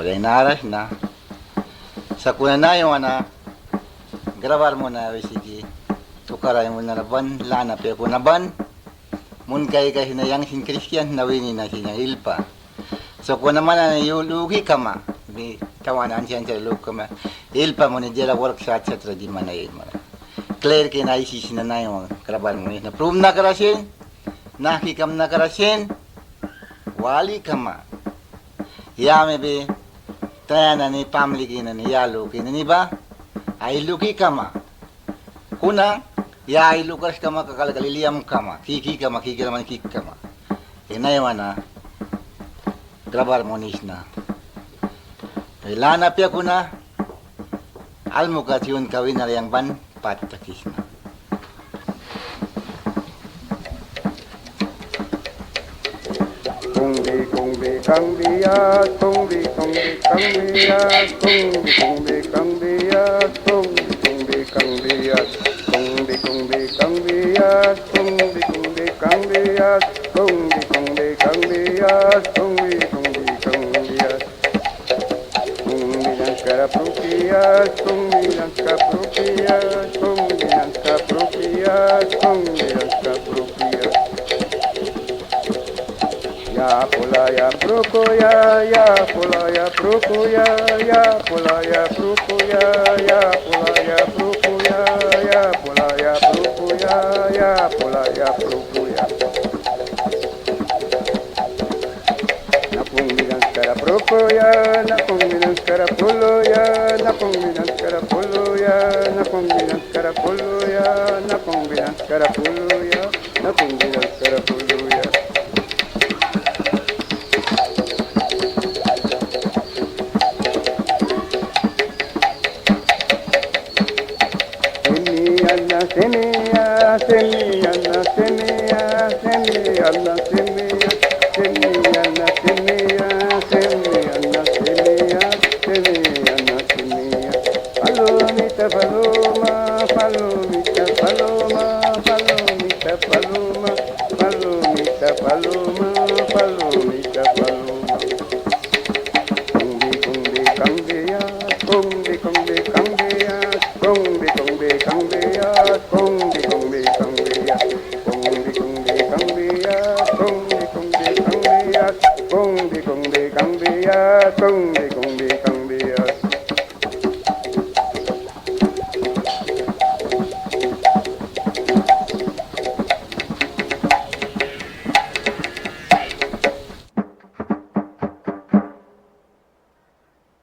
Kaya inaras na. Sa kuna na yung grabar mo na sige. Tukaray mo na ban, lana pe kuna ban. Mun kay hinayang sin Christian nawini na siya ilpa. So kuna man na lugi kama. Bi tawanan siya sa lugi kama. Ilpa mo ni jela work sa di mana ilma. Clear ke na isi na yung grabar mo na prove na karasin. Nakikam na karasin. Wali kama. Yame be tayana ni family kina ni yalo kina ni ba ay luki kama kuna ya ay lukas kama kakalgaliliam kama kiki kama kik kama inay wana grabar monis na ilana pia kuna almukation kawin na yang ban patakis na Cambia, tumbi, cambia, tumbi, cambia, tumbi, cambia, tumbi, cambia, tumbi, cambia, tumbi, cambia, tumbi, cambia. Cara propia, tumbi, propia, propia. Ya pola ya prokoya, ya pola ya prokoya, ya pola ya prokoya, ya pola ya prokoya, ya pola ya prokoya, ya pola ya prokoya. Napong bilang cara prokoya, napong bilang cara poloya, napong bilang cara poloya, napong bilang cara poloya, napong bilang cara poloya, napong bilang cara poloya. Semilla, semilla, semilla, semilla, semilla, semilla, semilla, semilla, semilla, semilla, semilla. Palomita, paloma, palomita, paloma.